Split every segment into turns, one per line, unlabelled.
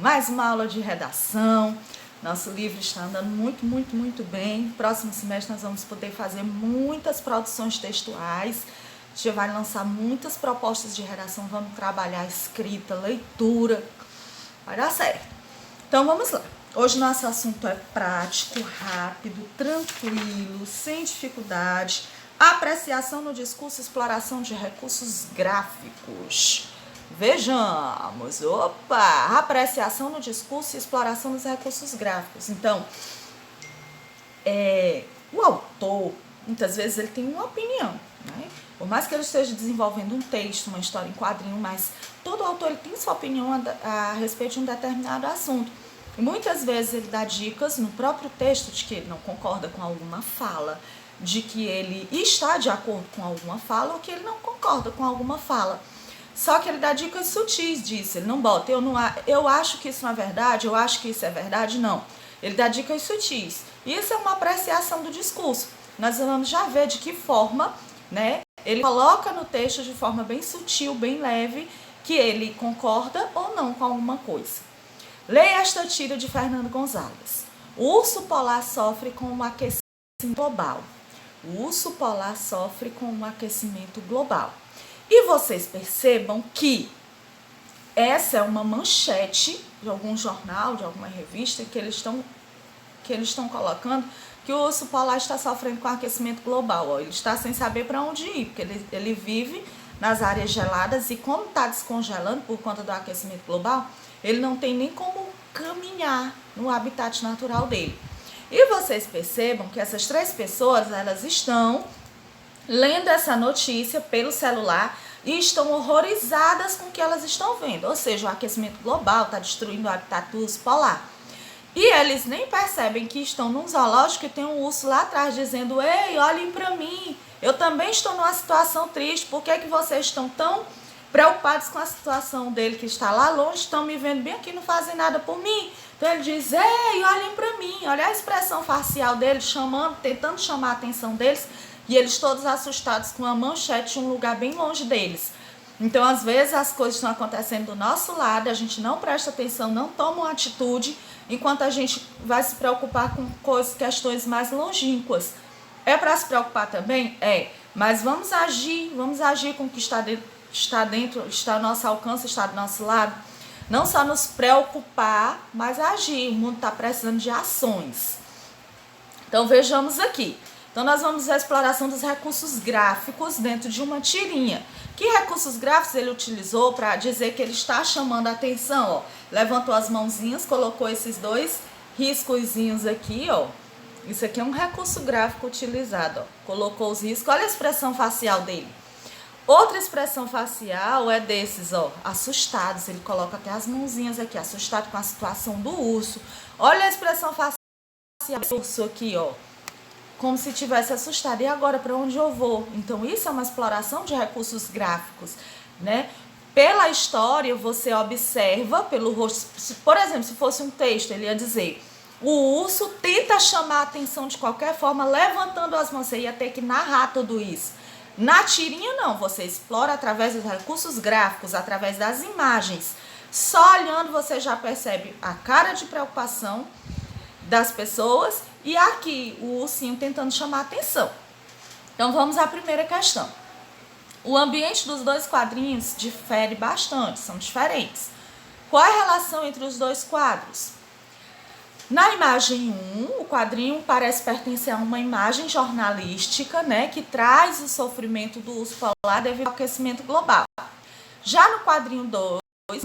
mais uma aula de redação. Nosso livro está andando muito bem. Próximo semestre nós vamos poder fazer muitas produções textuais. A gente vai lançar muitas propostas de redação, vamos trabalhar escrita, leitura. Vai dar certo. Então vamos lá. Hoje nosso assunto é prático, rápido, tranquilo, sem dificuldade. Apreciação no discurso e exploração de recursos gráficos. Vejamos, apreciação no discurso e exploração dos recursos gráficos. Então, o autor, muitas vezes, ele tem uma opinião, né? Por mais que ele esteja desenvolvendo um texto, uma história em quadrinho, mas todo autor ele tem sua opinião a respeito de um determinado assunto. E muitas vezes ele dá dicas no próprio texto de que ele não concorda com alguma fala, de que ele está de acordo com alguma fala ou que ele não concorda com alguma fala. Só que ele dá dicas sutis disso, ele não bota, eu acho que isso não é verdade, eu acho que isso é verdade, não. Ele dá dicas sutis. Isso é uma apreciação do discurso. Nós vamos já ver de que forma, né, ele coloca no texto de forma bem sutil, bem leve, que ele concorda ou não com alguma coisa. Leia esta tira de Fernando Gonzalez. O urso polar sofre com um aquecimento global. O urso polar sofre com um aquecimento global. E vocês percebam que essa é uma manchete de algum jornal, de alguma revista, que eles estão colocando que o urso polar está sofrendo com aquecimento global. Ele está sem saber para onde ir, porque ele vive nas áreas geladas e como está descongelando por conta do aquecimento global, ele não tem nem como caminhar no habitat natural dele. E vocês percebam que essas três pessoas, elas estão lendo essa notícia pelo celular e estão horrorizadas com o que elas estão vendo. Ou seja, o aquecimento global está destruindo o habitat do urso polar. E eles nem percebem que estão num zoológico e tem um urso lá atrás dizendo: ei, olhem para mim, eu também estou numa situação triste, por que vocês estão tão preocupados com a situação dele que está lá longe, estão me vendo bem aqui, não fazem nada por mim? Então ele diz: ei, olhem para mim, olha a expressão facial dele, tentando chamar a atenção deles, e eles todos assustados com a manchete em um lugar bem longe deles. Então, às vezes, as coisas estão acontecendo do nosso lado, a gente não presta atenção, não toma uma atitude, enquanto a gente vai se preocupar com questões mais longínquas. É para se preocupar também? É, mas vamos agir com o que está dentro, está ao nosso alcance, está do nosso lado. Não só nos preocupar, mas agir. O mundo está precisando de ações. Então, vejamos aqui. Então, nós vamos ver a exploração dos recursos gráficos dentro de uma tirinha. Que recursos gráficos ele utilizou para dizer que ele está chamando a atenção? Ó, levantou as mãozinhas, colocou esses dois riscozinhos aqui, ó. Isso aqui é um recurso gráfico utilizado, ó. Colocou os riscos, olha a expressão facial dele. Outra expressão facial é desses, ó, assustados. Ele coloca até as mãozinhas aqui, assustado com a situação do urso. Olha a expressão facial do urso aqui, ó. Como se tivesse assustado. E agora, para onde eu vou? Então, isso é uma exploração de recursos gráficos, né? Pela história, você observa pelo rosto. Por exemplo, se fosse um texto, ele ia dizer: o urso tenta chamar a atenção de qualquer forma, levantando as mãos. Você ia ter que narrar tudo isso. Na tirinha, não. Você explora através dos recursos gráficos, através das imagens. Só olhando, você já percebe a cara de preocupação das pessoas e aqui o ursinho tentando chamar a atenção. Então vamos à primeira questão. O ambiente dos dois quadrinhos difere bastante, são diferentes. Qual é a relação entre os dois quadros? Na imagem 1, o quadrinho parece pertencer a uma imagem jornalística, né, que traz o sofrimento do urso polar devido ao aquecimento global. Já no quadrinho 2,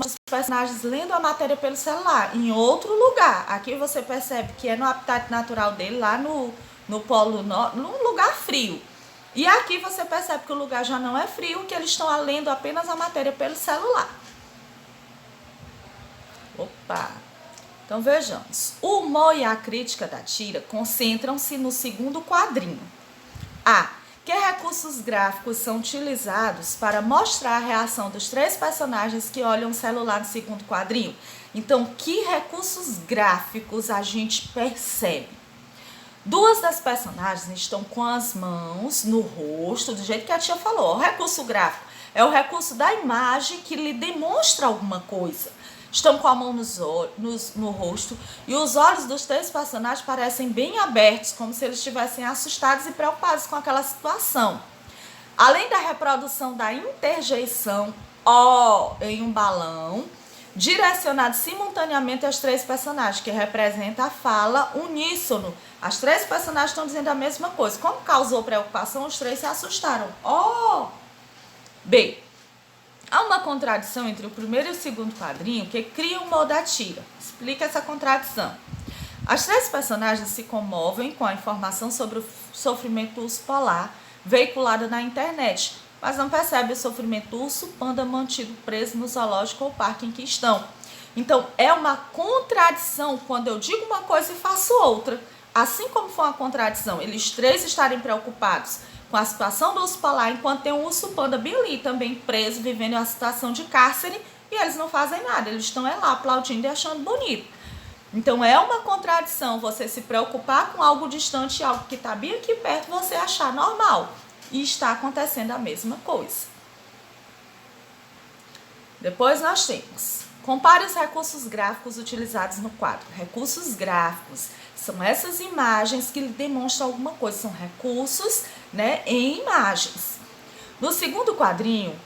os personagens lendo a matéria pelo celular, em outro lugar. Aqui você percebe que é no habitat natural dele, lá no Polo Norte, num lugar frio. E aqui você percebe que o lugar já não é frio, que eles estão lendo apenas a matéria pelo celular. Então vejamos. O humor e a crítica da tira concentram-se no segundo quadrinho. Que recursos gráficos são utilizados para mostrar a reação dos três personagens que olham o celular no segundo quadrinho? Então, que recursos gráficos a gente percebe? Duas das personagens estão com as mãos no rosto, do jeito que a tia falou. O recurso gráfico é o recurso da imagem que lhe demonstra alguma coisa. estão com a mão no rosto, e os olhos dos 3 personagens parecem bem abertos, como se eles estivessem assustados e preocupados com aquela situação. Além da reprodução da interjeição O em um balão, direcionado simultaneamente aos 3 personagens, que representa a fala uníssono. As 3 personagens estão dizendo a mesma coisa. Como causou preocupação, os 3 se assustaram. Oh! B. Há uma contradição entre o primeiro e o segundo quadrinho que cria um modo da tira. Explica essa contradição. As 3 personagens se comovem com a informação sobre o sofrimento do urso polar veiculada na internet, mas não percebe o sofrimento do urso panda mantido preso no zoológico ou parque em que estão. Então, é uma contradição quando eu digo uma coisa e faço outra. Assim como foi uma contradição, eles 3 estarem preocupados com a situação do urso polar, enquanto tem um urso panda bem ali também preso, vivendo em uma situação de cárcere, e eles não fazem nada, eles estão lá aplaudindo e achando bonito. Então, é uma contradição você se preocupar com algo distante, algo que está bem aqui perto, você achar normal. E está acontecendo a mesma coisa. Depois nós temos, compare os recursos gráficos utilizados no quadro. Recursos gráficos são essas imagens que demonstram alguma coisa, são recursos, né, em imagens. No segundo quadrinho,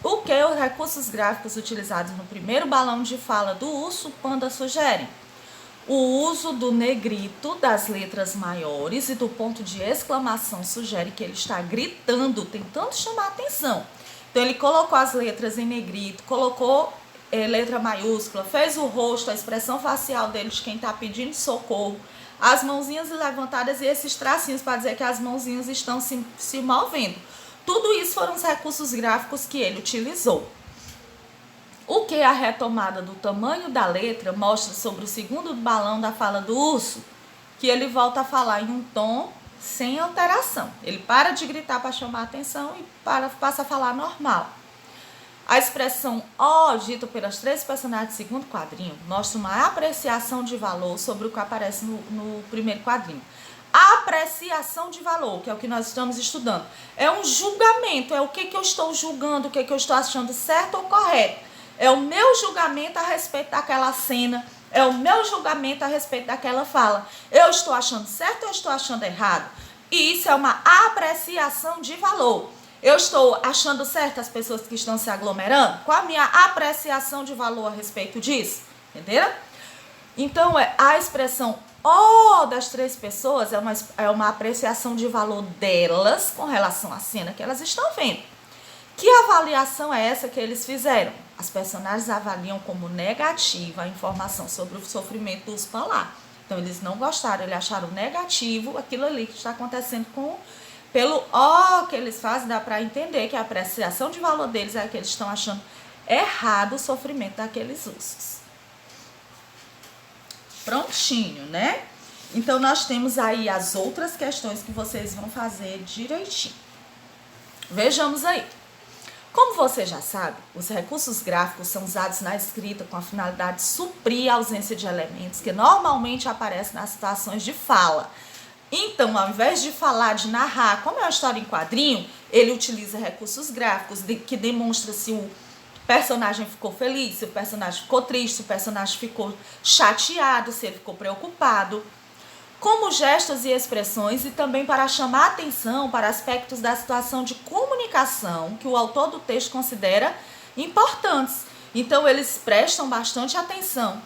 o que os recursos gráficos utilizados no primeiro balão de fala do urso panda sugerem? O uso do negrito, das letras maiores e do ponto de exclamação sugere que ele está gritando, tentando chamar a atenção. Então, ele colocou as letras em negrito, colocou letra maiúscula, fez o rosto, a expressão facial dele de quem está pedindo socorro, as mãozinhas levantadas e esses tracinhos para dizer que as mãozinhas estão se movendo. Tudo isso foram os recursos gráficos que ele utilizou. O que a retomada do tamanho da letra mostra sobre o segundo balão da fala do urso? Que ele volta a falar em um tom sem alteração. Ele para de gritar para chamar a atenção e passa a falar normal. A expressão "ó", dita pelas 3 personagens do segundo quadrinho, mostra uma apreciação de valor sobre o que aparece no primeiro quadrinho. A apreciação de valor, que é o que nós estamos estudando, é um julgamento, é o que eu estou julgando, o que eu estou achando certo ou correto. É o meu julgamento a respeito daquela cena, é o meu julgamento a respeito daquela fala. Eu estou achando certo ou eu estou achando errado? E isso é uma apreciação de valor. Eu estou achando certo as pessoas que estão se aglomerando? Qual a minha apreciação de valor a respeito disso? Entenderam? Então, a expressão "ó" das 3 pessoas é uma apreciação de valor delas com relação à cena que elas estão vendo. Que avaliação é essa que eles fizeram? As personagens avaliam como negativa a informação sobre o sofrimento do urso polar. Então, eles não gostaram, eles acharam negativo aquilo ali que está acontecendo pelo "ó" que eles fazem, dá para entender que a apreciação de valor deles é que eles estão achando errado o sofrimento daqueles ursos. Prontinho, né? Então, nós temos aí as outras questões que vocês vão fazer direitinho. Vejamos aí. Como você já sabe, os recursos gráficos são usados na escrita com a finalidade de suprir a ausência de elementos que normalmente aparecem nas situações de fala. Então, ao invés de falar, de narrar, como é uma história em quadrinho, ele utiliza recursos gráficos que demonstram se o personagem ficou feliz, se o personagem ficou triste, se o personagem ficou chateado, se ele ficou preocupado, como gestos e expressões, e também para chamar atenção para aspectos da situação de comunicação que o autor do texto considera importantes. Então, eles prestam bastante atenção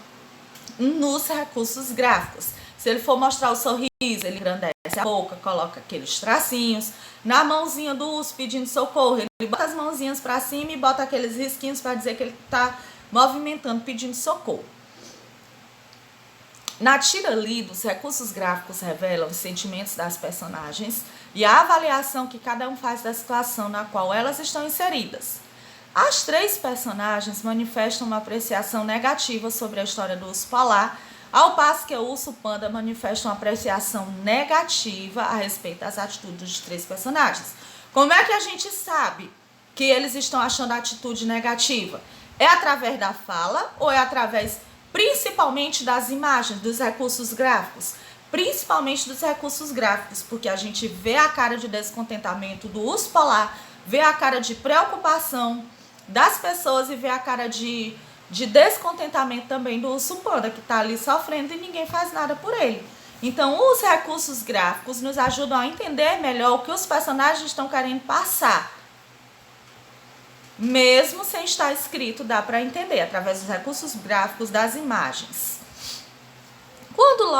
nos recursos gráficos. Se ele for mostrar o sorriso, ele engrandece a boca, coloca aqueles tracinhos. Na mãozinha do urso pedindo socorro, ele bota as mãozinhas para cima e bota aqueles risquinhos para dizer que ele está movimentando, pedindo socorro. Na tira lida, os recursos gráficos revelam os sentimentos das personagens e a avaliação que cada um faz da situação na qual elas estão inseridas. As 3 personagens manifestam uma apreciação negativa sobre a história do urso polar, ao passo que o urso panda manifesta uma apreciação negativa a respeito das atitudes dos 3 personagens. Como é que a gente sabe que eles estão achando a atitude negativa? É através da fala ou é através principalmente das imagens, dos recursos gráficos? Principalmente dos recursos gráficos, porque a gente vê a cara de descontentamento do urso polar, vê a cara de preocupação das pessoas e vê a cara de de descontentamento também do urso panda, que está ali sofrendo e ninguém faz nada por ele. Então, os recursos gráficos nos ajudam a entender melhor o que os personagens estão querendo passar. Mesmo sem estar escrito, dá para entender, através dos recursos gráficos das imagens. Quando o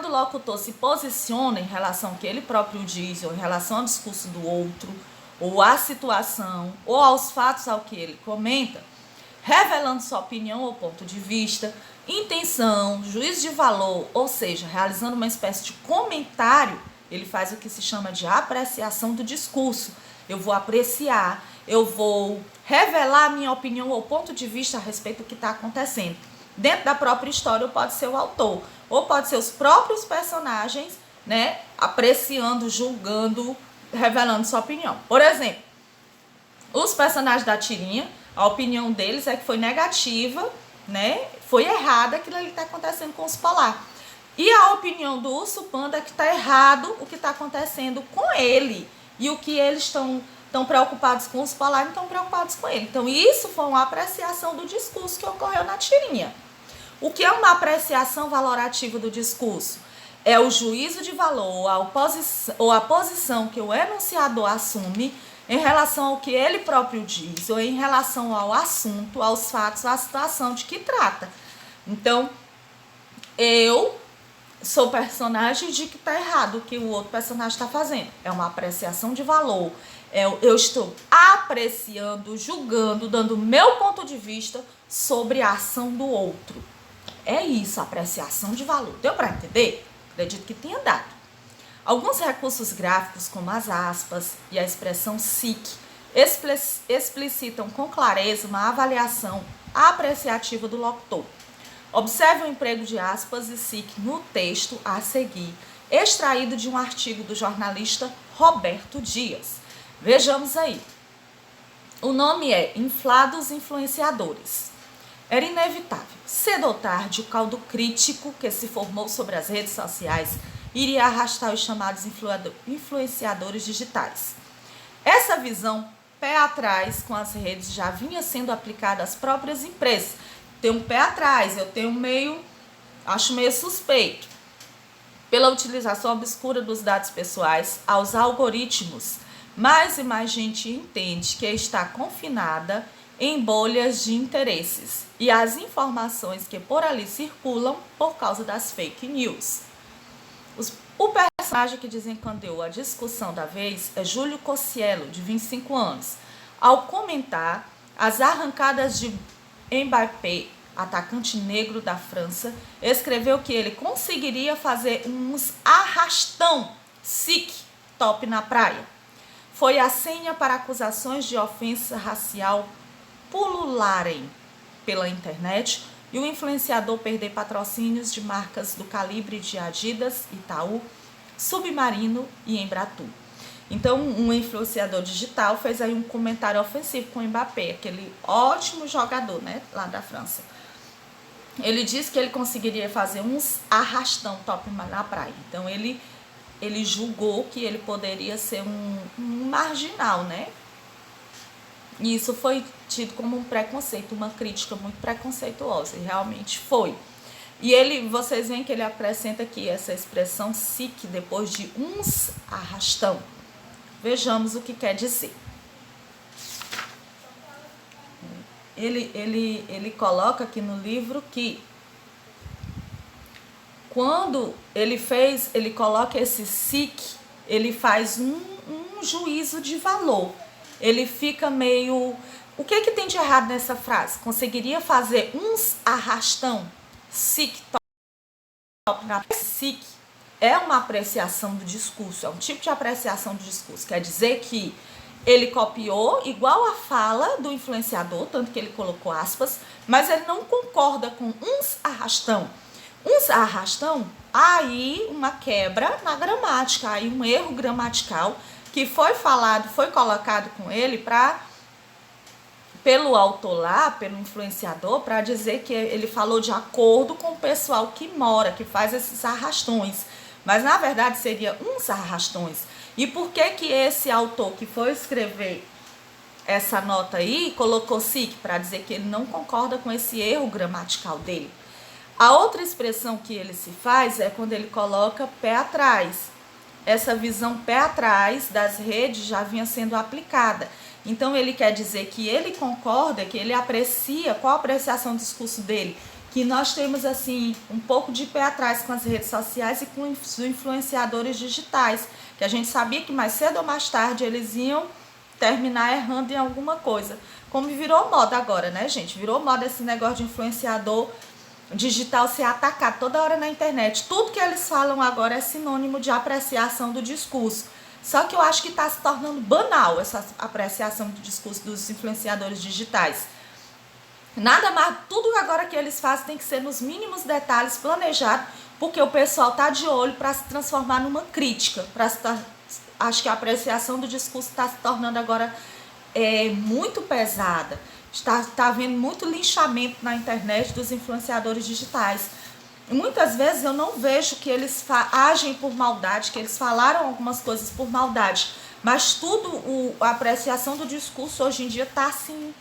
locutor se posiciona em relação ao que ele próprio diz, ou em relação ao discurso do outro, ou à situação, ou aos fatos ao que ele comenta, revelando sua opinião ou ponto de vista, intenção, juízo de valor, ou seja, realizando uma espécie de comentário, ele faz o que se chama de apreciação do discurso. Eu vou apreciar, eu vou revelar a minha opinião ou ponto de vista a respeito do que está acontecendo. Dentro da própria história, ou pode ser o autor, ou pode ser os próprios personagens, né, apreciando, julgando, revelando sua opinião. Por exemplo, os personagens da tirinha, a opinião deles é que foi negativa, né, foi errada aquilo ali que está acontecendo com os polar. E a opinião do urso panda é que está errado o que está acontecendo com ele. E o que eles estão preocupados com os polar, não estão preocupados com ele. Então, isso foi uma apreciação do discurso que ocorreu na tirinha. O que é uma apreciação valorativa do discurso? É o juízo de valor, ou a posição que o enunciador assume em relação ao que ele próprio diz, ou em relação ao assunto, aos fatos, à situação de que trata. Então, eu sou personagem de que está errado o que o outro personagem está fazendo. É uma apreciação de valor. Eu estou apreciando, julgando, dando o meu ponto de vista sobre a ação do outro. É isso, apreciação de valor. Deu para entender? Acredito que tenha dado. Alguns recursos gráficos, como as aspas e a expressão SIC, explicitam com clareza uma avaliação apreciativa do locutor. Observe o emprego de aspas e SIC no texto a seguir, extraído de um artigo do jornalista Roberto Dias. Vejamos aí. O nome é Inflados Influenciadores. Era inevitável. Cedo ou tarde, o caldo crítico que se formou sobre as redes sociais iria arrastar os chamados influenciadores digitais. Essa visão, pé atrás com as redes, já vinha sendo aplicada às próprias empresas. Tem um pé atrás, eu tenho acho meio suspeito. Pela utilização obscura dos dados pessoais aos algoritmos, mais e mais gente entende que está confinada em bolhas de interesses e as informações que por ali circulam por causa das fake news. O personagem que desencadeou a discussão da vez é Júlio Cossiello, de 25 anos. Ao comentar as arrancadas de Mbappé, atacante negro da França, escreveu que ele conseguiria fazer uns arrastão SIC top na praia. Foi a senha para acusações de ofensa racial pulularem pela internet e o influenciador perder patrocínios de marcas do calibre de Adidas, Itaú, Submarino e Embratur. Então, um influenciador digital fez aí um comentário ofensivo com o Mbappé, aquele ótimo jogador, né, lá da França. Ele disse que ele conseguiria fazer uns arrastão top na praia. Então, ele julgou que ele poderia ser um marginal, né? E isso foi tido como um preconceito, uma crítica muito preconceituosa, e realmente foi. E vocês veem que ele acrescenta aqui essa expressão SIC depois de uns arrastão. Vejamos o que quer dizer. Ele coloca aqui no livro que quando ele coloca esse SIC, ele faz um juízo de valor. Ele fica meio... O que tem de errado nessa frase? Conseguiria fazer uns arrastão? SIC top na SIC é uma apreciação do discurso, é um tipo de apreciação do discurso. Quer dizer que ele copiou igual a fala do influenciador, tanto que ele colocou aspas, mas ele não concorda com uns arrastão. Uns arrastão, aí uma quebra na gramática, aí um erro gramatical que foi colocado com ele pelo autor lá, pelo influenciador, para dizer que ele falou de acordo com o pessoal que faz esses arrastões. Mas, na verdade, seria uns arrastões. E por que esse autor que foi escrever essa nota aí, colocou sic para dizer que ele não concorda com esse erro gramatical dele. A outra expressão que ele se faz é quando ele coloca pé atrás. Essa visão pé atrás das redes já vinha sendo aplicada. Então ele quer dizer que ele concorda, que ele aprecia, qual a apreciação do discurso dele? Que nós temos assim um pouco de pé atrás com as redes sociais e com os influenciadores digitais, que a gente sabia que mais cedo ou mais tarde eles iam terminar errando em alguma coisa. Como virou moda agora, né, gente? Virou moda esse negócio de influenciador digital ser atacado toda hora na internet. Tudo que eles falam agora é sinônimo de apreciação do discurso. Só que eu acho que está se tornando banal essa apreciação do discurso dos influenciadores digitais. Nada mais, tudo agora que eles fazem tem que ser nos mínimos detalhes planejado, porque o pessoal tá de olho para se transformar numa crítica. Acho que a apreciação do discurso está se tornando agora muito pesada. Está havendo muito linchamento na internet dos influenciadores digitais. E muitas vezes eu não vejo que eles agem por maldade, que eles falaram algumas coisas por maldade. Mas a apreciação do discurso hoje em dia está assim,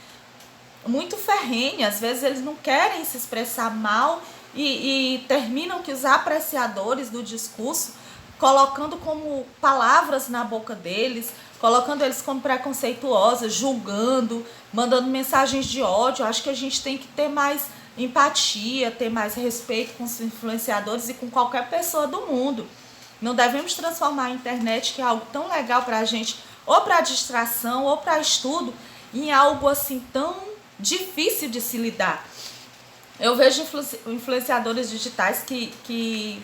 muito ferrenha. Às vezes eles não querem se expressar mal e terminam que os apreciadores do discurso, colocando como palavras na boca deles, colocando eles como preconceituosos, julgando, mandando mensagens de ódio. Acho que a gente tem que ter mais empatia, ter mais respeito com os influenciadores e com qualquer pessoa do mundo. Não devemos transformar a internet, que é algo tão legal para a gente, ou para distração, ou para estudo, em algo assim tão difícil de se lidar. Eu vejo influenciadores digitais que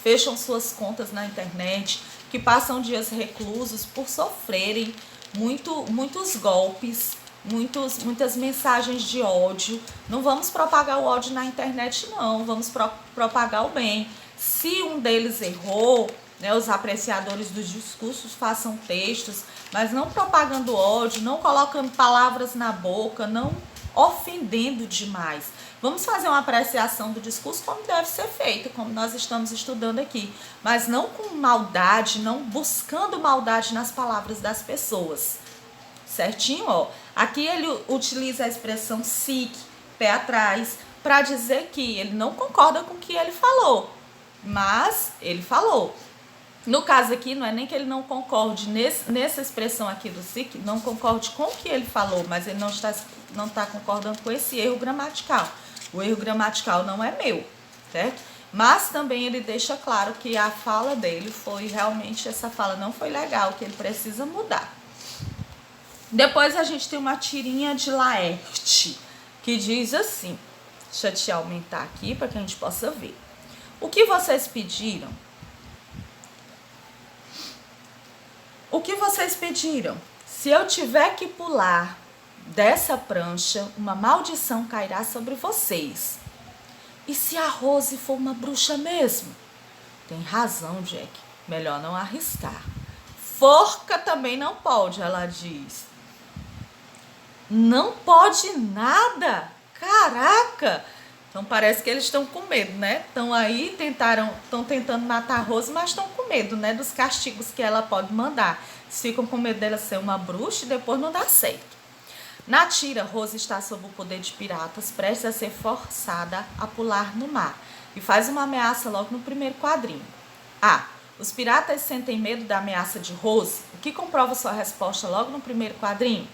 fecham suas contas na internet, que passam dias reclusos por sofrerem muitos golpes, muitas mensagens de ódio. Não vamos propagar o ódio na internet, não. Vamos propagar o bem. Se um deles errou, né, os apreciadores dos discursos façam textos, mas não propagando ódio, não colocando palavras na boca, não ofendendo demais. Vamos fazer uma apreciação do discurso como deve ser feito, como nós estamos estudando aqui, mas não com maldade, não buscando maldade nas palavras das pessoas. Certinho? Ó, aqui ele utiliza a expressão sic, pé atrás, para dizer que ele não concorda com o que ele falou, mas ele falou. No caso aqui, não é nem que ele não concorde nessa expressão aqui do sic, não concorde com o que ele falou, mas ele não está concordando com esse erro gramatical. O erro gramatical não é meu, certo? Mas também ele deixa claro que a fala dele foi realmente, essa fala não foi legal, que ele precisa mudar. Depois a gente tem uma tirinha de Laerte, que diz assim, deixa eu te aumentar aqui para que a gente possa ver. O que vocês pediram? O que vocês pediram? Se eu tiver que pular dessa prancha, uma maldição cairá sobre vocês. E se a Rose for uma bruxa mesmo? Tem razão, Jack. Melhor não arriscar. Forca também não pode, ela diz. Não pode nada? Caraca! Então parece que eles estão com medo, né? Estão tentando matar a Rose, mas estão com medo, né? Dos castigos que ela pode mandar. Eles ficam com medo dela ser uma bruxa e depois não dá certo. Na tira, Rose está sob o poder de piratas, prestes a ser forçada a pular no mar. E faz uma ameaça logo no primeiro quadrinho. Os piratas sentem medo da ameaça de Rose, o que comprova sua resposta logo no primeiro quadrinho?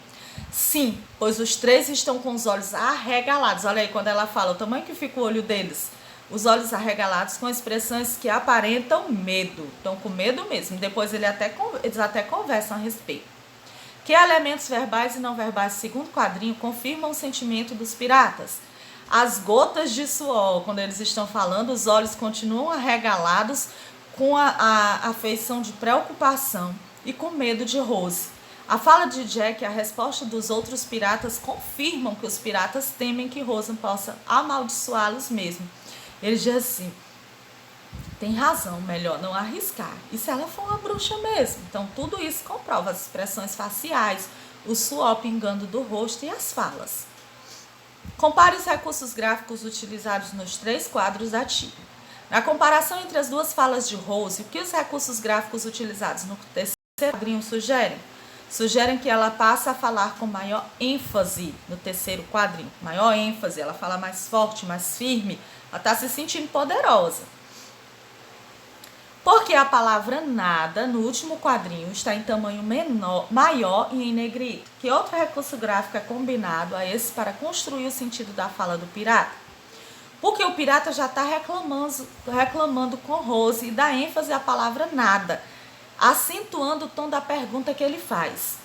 Sim, pois os três estão com os olhos arregalados. Olha aí, quando ela fala, o tamanho que fica o olho deles. Os olhos arregalados com expressões que aparentam medo. Estão com medo mesmo. Depois eles até conversam a respeito. Que elementos verbais e não verbais, segundo quadrinho, confirmam o sentimento dos piratas? As gotas de suor, quando eles estão falando, os olhos continuam arregalados com a afeição de preocupação e com medo de Rose. A fala de Jack e a resposta dos outros piratas confirmam que os piratas temem que Rose possa amaldiçoá-los mesmo. Ele diz assim, tem razão, melhor não arriscar. E se ela for uma bruxa mesmo? Então tudo isso comprova as expressões faciais, o suor pingando do rosto e as falas. Compare os recursos gráficos utilizados nos 3 quadros da tira. Na comparação entre as duas falas de Rose, o que os recursos gráficos utilizados no terceiro quadrinho sugerem? sugerem que ela passe a falar com maior ênfase no terceiro quadrinho. Maior ênfase, ela fala mais forte, mais firme, ela está se sentindo poderosa. Porque a palavra nada, no último quadrinho, está em tamanho maior e em negrito. Que outro recurso gráfico é combinado a esse para construir o sentido da fala do pirata? Porque o pirata já está reclamando com Rose e dá ênfase à palavra nada, acentuando o tom da pergunta que ele faz.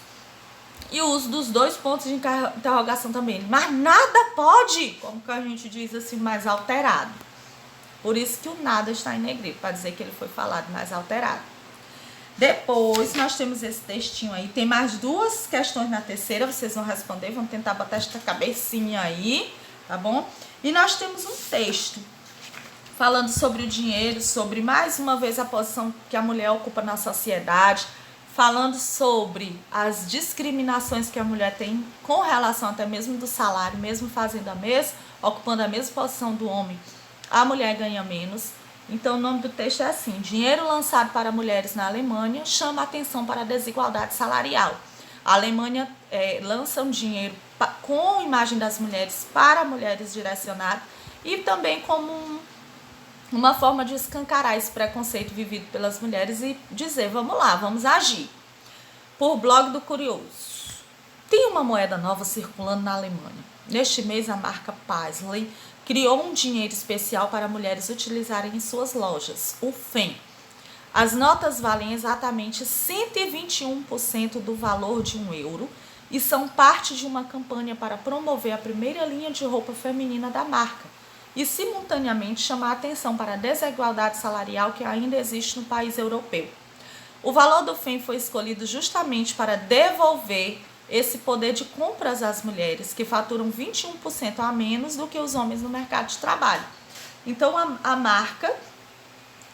E o uso dos dois pontos de interrogação também. Mas nada pode, como que a gente diz assim, mais alterado. Por isso que o nada está em negrito, para dizer que ele foi falado mais alterado. Depois, nós temos esse textinho aí. Tem mais duas questões na terceira, vocês vão responder. Vamos tentar botar esta cabecinha aí, tá bom? E nós temos um texto falando sobre o dinheiro, sobre, mais uma vez, a posição que a mulher ocupa na sociedade, falando sobre as discriminações que a mulher tem com relação até mesmo do salário, mesmo fazendo ocupando a mesma posição do homem, a mulher ganha menos. Então, o nome do texto é assim: dinheiro lançado para mulheres na Alemanha chama atenção para a desigualdade salarial. A Alemanha lança um dinheiro com a imagem das mulheres para mulheres direcionado e também como uma forma de escancarar esse preconceito vivido pelas mulheres e dizer, vamos lá, vamos agir. Por blog do Curioso. Tem uma moeda nova circulando na Alemanha. Neste mês, a marca Paisley criou um dinheiro especial para mulheres utilizarem em suas lojas, o FEM. As notas valem exatamente 121% do valor de €1 e são parte de uma campanha para promover a primeira linha de roupa feminina da marca e, simultaneamente, chamar a atenção para a desigualdade salarial que ainda existe no país europeu. O valor do FEM foi escolhido justamente para devolver esse poder de compras às mulheres, que faturam 21% a menos do que os homens no mercado de trabalho. Então, a marca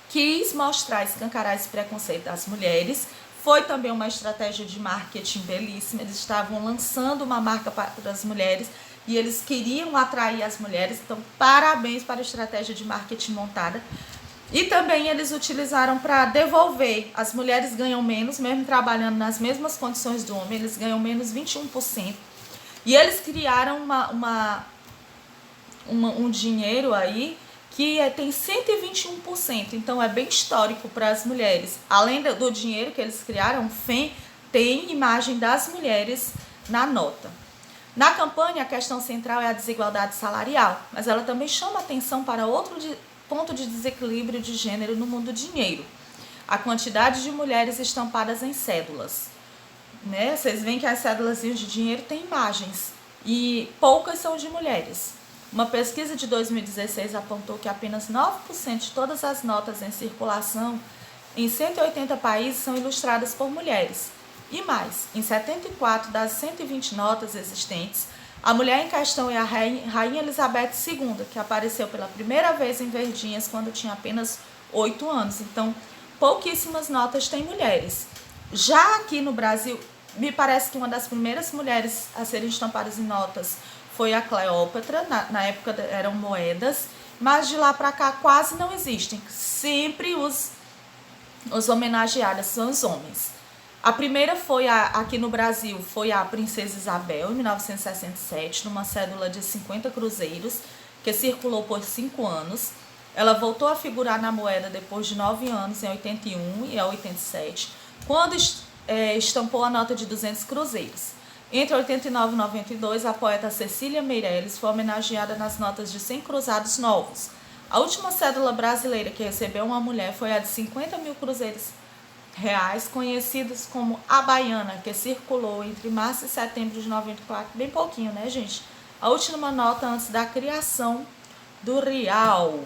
quis mostrar, escancarar esse preconceito das mulheres. Foi também uma estratégia de marketing belíssima. Eles estavam lançando uma marca para as mulheres e eles queriam atrair as mulheres. Então, parabéns para a estratégia de marketing montada. E também eles utilizaram para devolver. As mulheres ganham menos, mesmo trabalhando nas mesmas condições do homem, eles ganham menos 21%. E eles criaram um dinheiro aí que tem 121%. Então, é bem histórico para as mulheres. Além do dinheiro que eles criaram, o FEM tem imagem das mulheres na nota. Na campanha, a questão central é a desigualdade salarial, mas ela também chama atenção para outro ponto de desequilíbrio de gênero no mundo do dinheiro: a quantidade de mulheres estampadas em cédulas. Né? Vocês veem que as cédulas de dinheiro têm imagens e poucas são de mulheres. Uma pesquisa de 2016 apontou que apenas 9% de todas as notas em circulação em 180 países são ilustradas por mulheres. E mais, em 74 das 120 notas existentes, a mulher em questão é a Rainha Elizabeth II, que apareceu pela primeira vez em verdinhas quando tinha apenas 8 anos. Então, pouquíssimas notas têm mulheres. Já aqui no Brasil, me parece que uma das primeiras mulheres a serem estampadas em notas foi a Cleópatra. Na época eram moedas, mas de lá para cá quase não existem. Sempre os homenageados são os homens. A primeira foi aqui no Brasil, foi a Princesa Isabel, em 1967, numa cédula de 50 cruzeiros, que circulou por 5 anos. Ela voltou a figurar na moeda depois de 9 anos, em 81 e 87, quando estampou a nota de 200 cruzeiros. Entre 89 e 92, a poeta Cecília Meirelles foi homenageada nas notas de 100 cruzados novos. A última cédula brasileira que recebeu uma mulher foi a de 50 mil cruzeiros reais, conhecidos como a Baiana, que circulou entre março e setembro de 94, bem pouquinho, né, gente? A última nota antes da criação do real.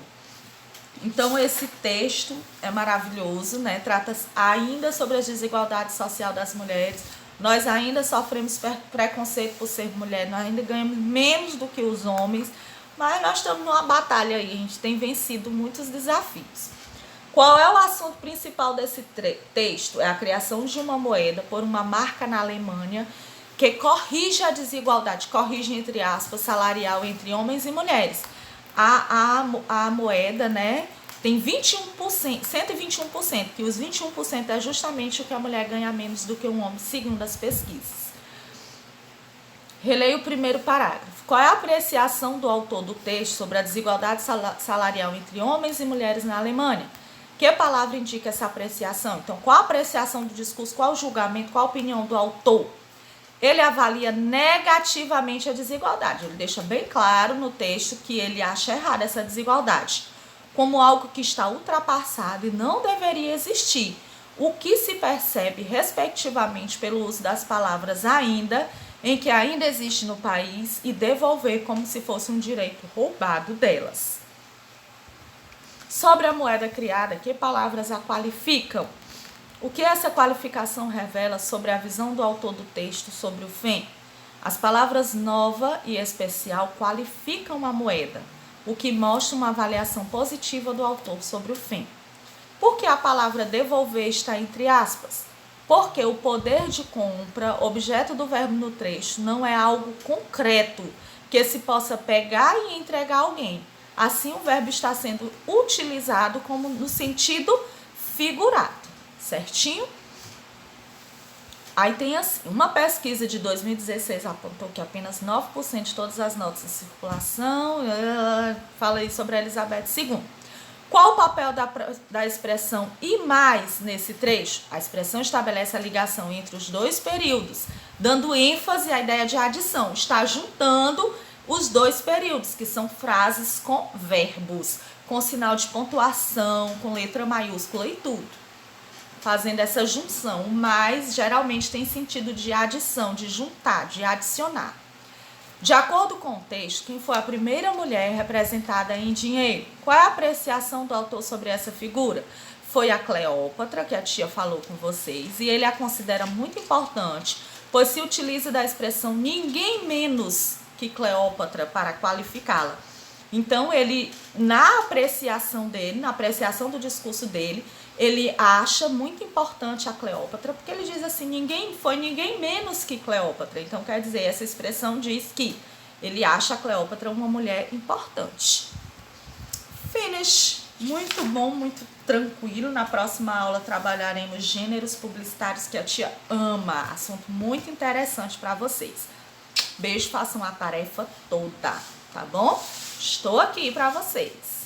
Então, esse texto é maravilhoso, né? Trata ainda sobre a desigualdade social das mulheres. Nós ainda sofremos preconceito por ser mulher, nós ainda ganhamos menos do que os homens, mas nós estamos numa batalha aí, a gente tem vencido muitos desafios. Qual é o assunto principal desse texto? É a criação de uma moeda por uma marca na Alemanha que corrige a desigualdade, corrige, entre aspas, salarial entre homens e mulheres. A moeda, né, tem 21%, 121%, que os 21% é justamente o que a mulher ganha menos do que um homem, segundo as pesquisas. Releio o primeiro parágrafo. Qual é a apreciação do autor do texto sobre a desigualdade salarial entre homens e mulheres na Alemanha? Que palavra indica essa apreciação? Então, qual a apreciação do discurso, qual o julgamento, qual a opinião do autor? Ele avalia negativamente a desigualdade. Ele deixa bem claro no texto que ele acha errada essa desigualdade, como algo que está ultrapassado e não deveria existir, o que se percebe, respectivamente, pelo uso das palavras ainda, em que ainda existe no país, e devolver como se fosse um direito roubado delas. Sobre a moeda criada, que palavras a qualificam? O que essa qualificação revela sobre a visão do autor do texto sobre o FEM? As palavras nova e especial qualificam a moeda, o que mostra uma avaliação positiva do autor sobre o FEM. Por que a palavra devolver está entre aspas? Porque o poder de compra, objeto do verbo no trecho, não é algo concreto que se possa pegar e entregar a alguém. Assim, o verbo está sendo utilizado como no sentido figurado, certinho? Aí tem assim, uma pesquisa de 2016 apontou que apenas 9% de todas as notas em circulação, fala aí sobre a Elizabeth II. Qual o papel da expressão e mais nesse trecho? A expressão estabelece a ligação entre os dois períodos, dando ênfase à ideia de adição. Está juntando os dois períodos, que são frases com verbos, com sinal de pontuação, com letra maiúscula e tudo. Fazendo essa junção. O mais geralmente tem sentido de adição, de juntar, de adicionar. De acordo com o texto, quem foi a primeira mulher representada em dinheiro? Qual é a apreciação do autor sobre essa figura? Foi a Cleópatra, que a tia falou com vocês, e ele a considera muito importante, pois se utiliza da expressão ninguém menos que Cleópatra para qualificá-la. Então, ele, na apreciação dele, na apreciação do discurso dele, ele acha muito importante a Cleópatra, porque ele diz assim, ninguém menos que Cleópatra. Então, quer dizer, essa expressão diz que ele acha a Cleópatra uma mulher importante. Finish. Muito bom, muito tranquilo. Na próxima aula trabalharemos gêneros publicitários, que a tia ama. Assunto muito interessante para vocês. Beijo, façam a tarefa toda, tá bom? Estou aqui para vocês.